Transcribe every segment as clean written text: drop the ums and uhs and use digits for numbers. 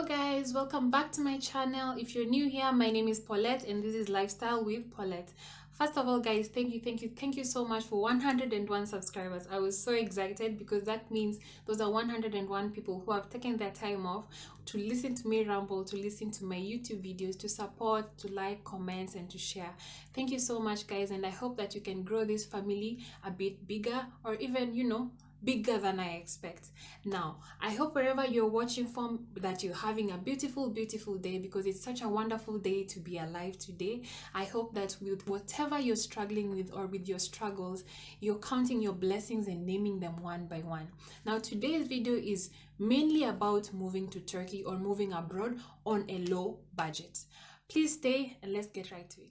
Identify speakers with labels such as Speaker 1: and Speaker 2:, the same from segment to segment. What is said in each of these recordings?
Speaker 1: guys, welcome back to my channel. If you're new here, my name is Paulette and this is Lifestyle with Paulette. First of all guys, thank you so much for 101 subscribers. I was so excited because that means those are 101 people who have taken their time off to listen to me ramble, to listen to my YouTube videos, to support, to like, comments and to share. Thank you so much guys, and I hope that you can grow this family a bit bigger, or even bigger than I expect. Now, I hope wherever you're watching from that you're having a beautiful day, because it's such a wonderful day to be alive today. I hope that with whatever you're struggling with or with your struggles, you're counting your blessings and naming them one by one. Now, today's video is mainly about moving to Turkey or moving abroad on a low budget. Please stay and let's get right to it.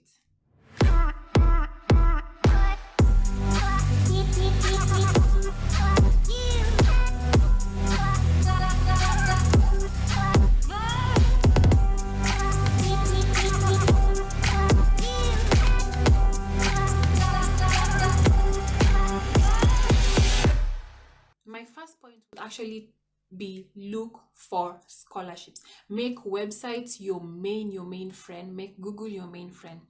Speaker 1: My first point would actually be look for scholarships. Make websites your main friend. Make Google your main friend.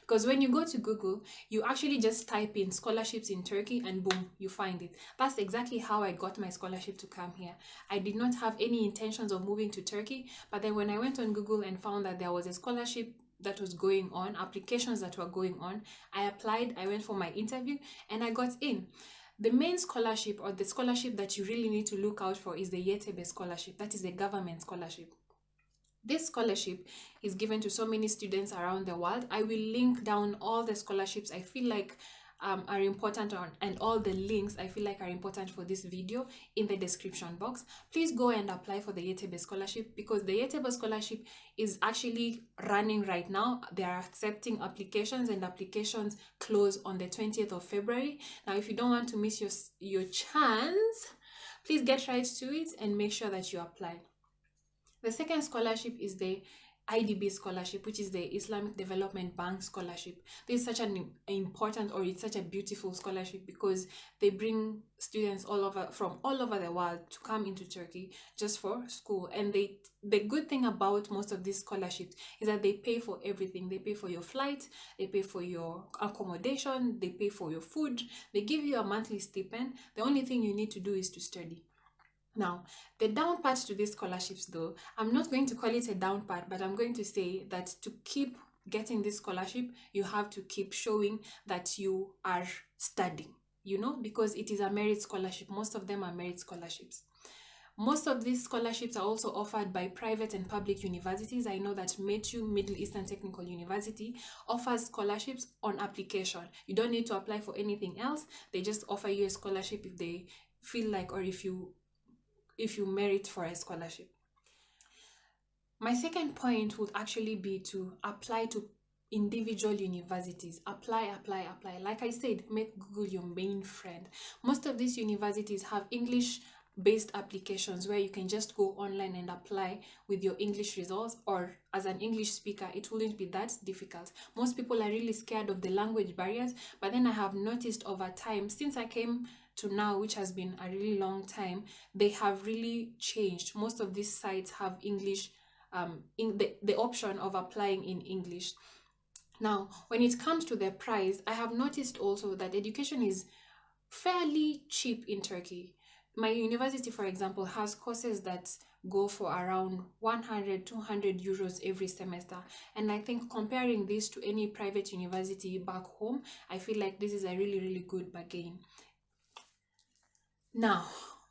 Speaker 1: Because when you go to Google, you actually just type in scholarships in Turkey and boom, you find it. That's exactly how I got my scholarship to come here. I did not have any intentions of moving to Turkey, but then when I went on Google and found that there was a scholarship that was going on, applications that were going on, I applied, I went for my interview and I got in. The main scholarship, or the scholarship that you really need to look out for, is the d.IDB Scholarship. That is a government scholarship. This scholarship is given to so many students around the world. I will link down all the scholarships I feel like are important and all the links I feel like are important for this video in the description box. Please go and apply for the d.IDB Scholarship, because the d.IDB Scholarship is actually running right now. They are accepting applications and applications close on the 20th of February. Now, if you don't want to miss your chance, please get right to it and make sure that you apply. The second scholarship is the IDB Scholarship, which is the Islamic Development Bank Scholarship. This is such an important, or it's such a beautiful scholarship, because they bring students from all over the world to come into Turkey just for school. And the good thing about most of these scholarships is that they pay for everything. They pay for your flight, they pay for your accommodation, they pay for your food, they give you a monthly stipend. The only thing you need to do is to study. Now, the down part to these scholarships, though, I'm not going to call it a down part, but I'm going to say that to keep getting this scholarship, you have to keep showing that you are studying, because it is a merit scholarship. Most of them are merit scholarships. Most of these scholarships are also offered by private and public universities. I know that c.METU, Middle Eastern Technical University, offers scholarships on application. You don't need to apply for anything else. They just offer you a scholarship if they feel like, or if you merit for a scholarship. My second point would actually be to apply to individual universities. Apply. Like I said, make Google your main friend. Most of these universities have English-based applications where you can just go online and apply with your English results, or as an English speaker, it wouldn't be that difficult. Most people are really scared of the language barriers, but then I have noticed over time, since I came to now, which has been a really long time, they have really changed. Most of these sites have English, the option of applying in English. Now, when it comes to the price, I have noticed also that education is fairly cheap in Turkey. My university, for example, has courses that go for around 100-200 euros every semester, and I think comparing this to any private university back home, I feel like this is a really good bargain. Now,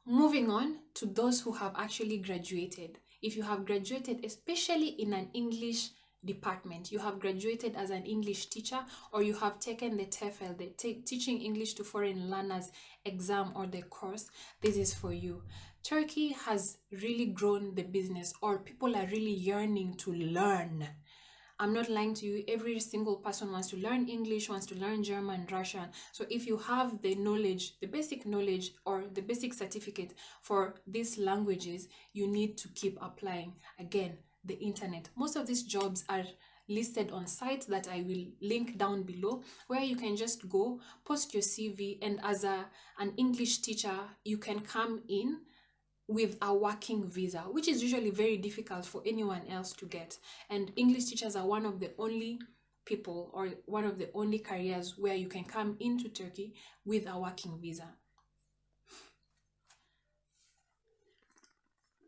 Speaker 1: moving on to those who have actually graduated. If you have graduated, especially in an English department, you have graduated as an English teacher, or you have taken the TEFL, the Teaching English to Foreign Learners exam or the course, this is for you. Turkey has really grown the business, or people are really yearning to learn. I'm not lying to you. Every single person wants to learn English, wants to learn German, Russian. So if you have the knowledge, the basic knowledge or the basic certificate for these languages, you need to keep applying. Again, the internet. Most of these jobs are listed on sites that I will link down below, where you can just go, post your CV, and as an English teacher, you can come in with a working visa, which is usually very difficult for anyone else to get. And English teachers are one of the only people, or one of the only careers where you can come into Turkey with a working visa.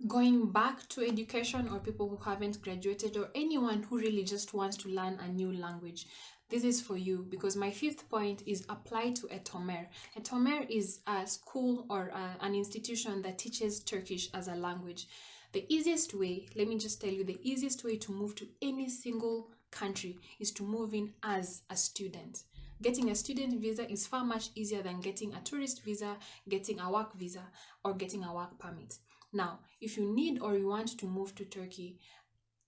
Speaker 1: Going back to education, or people who haven't graduated, or anyone who really just wants to learn a new language, this is for you, because my fifth point is apply to aTurkısh. aTurkısh is a school or an institution that teaches Turkish as a language. The easiest way, let me just tell you, the easiest way to move to any single country is to move in as a student. Getting a student visa is far much easier than getting a tourist visa, getting a work visa, or getting a work permit. Now, if you need or you want to move to Turkey,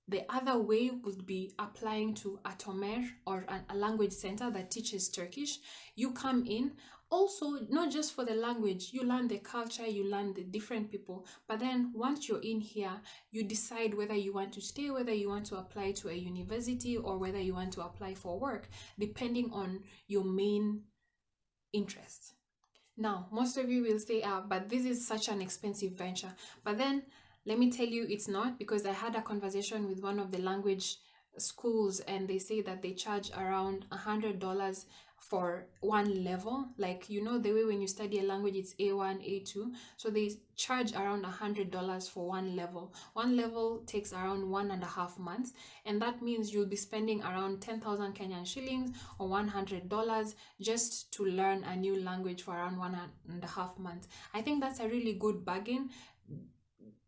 Speaker 1: the other way would be applying to aTurkısh, or a language center that teaches Turkish. You come in, also not just for the language, you learn the culture, you learn the different people, but then once you're in here, you decide whether you want to stay, whether you want to apply to a university, or whether you want to apply for work, depending on your main interest. Now, most of you will say, but this is such an expensive venture. But then, let me tell you, it's not, because I had a conversation with one of the language schools, and they say that they charge around $100 for one level. Like, you know, the way when you study a language, it's A1, A2. So they charge around $100 for one level. One level takes around 1.5 months. And that means you'll be spending around 10,000 Kenyan shillings or $100 just to learn a new language for around 1.5 months. I think that's a really good bargain,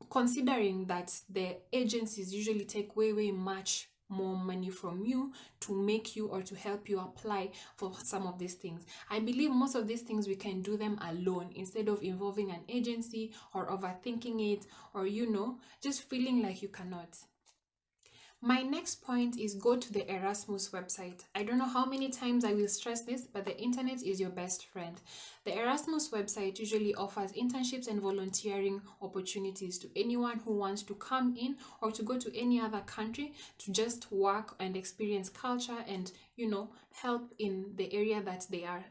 Speaker 1: considering that the agencies usually take way much more money from you to make you or to help you apply for some of these things. I believe most of these things we can do them alone, instead of involving an agency or overthinking it, or, you know, just feeling like you cannot. My next point is go to the Erasmus website. I don't know how many times I will stress this, but the internet is your best friend. The Erasmus website usually offers internships and volunteering opportunities to anyone who wants to come in or to go to any other country to just work and experience culture and, you know, help in the area that they are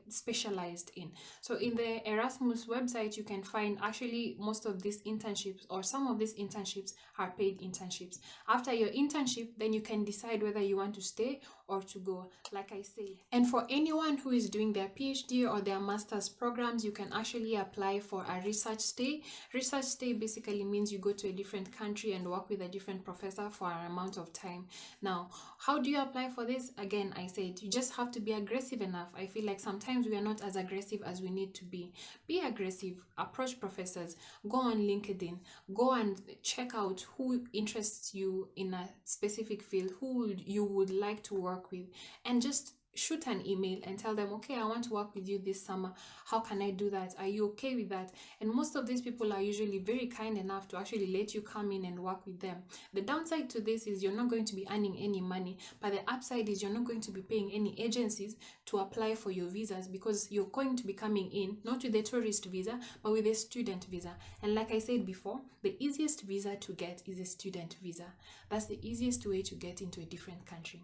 Speaker 1: specialized in. So in the Erasmus website, you can find actually most of these internships, or some of these internships are paid internships. After your internship, then you can decide whether you want to stay or to go, like I said. And for anyone who is doing their PhD or their master's programs, you can actually apply for a research stay. Research stay basically means you go to a different country and work with a different professor for an amount of time. Now, how do you apply for this? Again, I said you just have to be aggressive enough. I feel like sometimes we are not as aggressive as we need to be. Be aggressive, approach professors, go on LinkedIn, go and check out who interests you in a specific field, who you would like to work with, and just shoot an email and tell them, okay, I want to work with you this summer. How can I do that? Are you okay with that? And most of these people are usually very kind enough to actually let you come in and work with them. The downside to this is you're not going to be earning any money, but the upside is you're not going to be paying any agencies to apply for your visas, because you're going to be coming in not with a tourist visa, but with a student visa. And like I said before, the easiest visa to get is a student visa. That's the easiest way to get into a different country.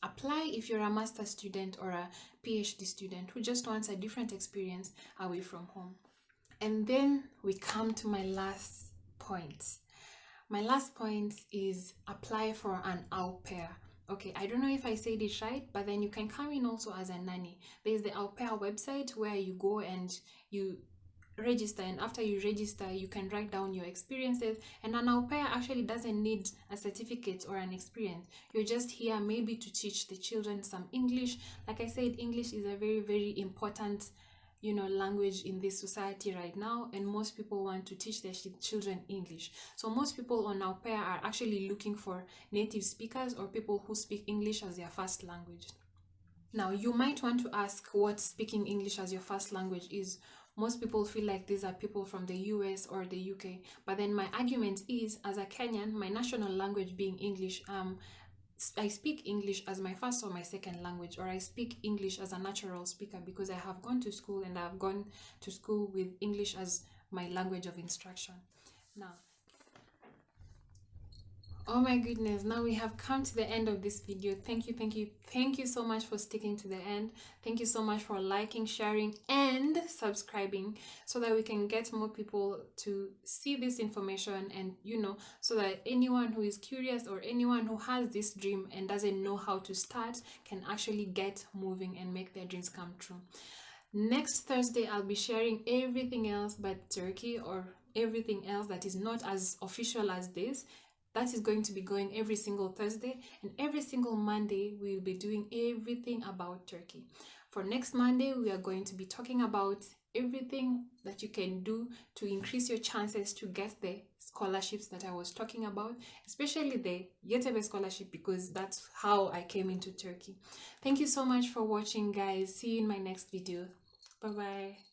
Speaker 1: Apply if you're a master's student or a PhD student who just wants a different experience away from home. And then we come to my last point. My last point is apply for an Aupair. Okay, I don't know if I said it right, but then you can come in also as a nanny. There's the Aupair website where you go and you register, and after you register you can write down your experiences. And an au pair actually doesn't need a certificate or an experience. You're just here maybe to teach the children some English. Like I said, English is a very important, you know, language in this society right now, and most people want to teach their children English. So most people on au pair are actually looking for native speakers or people who speak English as their first language. Now you might want to ask what speaking English as your first language is. Most people feel like these are people from the US or the UK, but then my argument is, as a Kenyan, my national language being English, I speak English as my first or my second language, or I speak English as a natural speaker because I have gone to school and I have gone to school with English as my language of instruction. Now, Oh my goodness, now we have come to the end of this video. Thank you so much for sticking to the end. Thank you so much for liking, sharing, and subscribing so that we can get more people to see this information, and so that anyone who is curious or anyone who has this dream and doesn't know how to start can actually get moving and make their dreams come true. Next Thursday, I'll be sharing everything else but Turkey, or everything else that is not as official as this. That is going to be going every single Thursday, and every single Monday we'll be doing everything about Turkey. For next Monday, we are going to be talking about everything that you can do to increase your chances to get the scholarships that I was talking about, especially the IDB scholarship, because that's how I came into Turkey. Thank you so much for watching, guys. See you in my next video. Bye bye.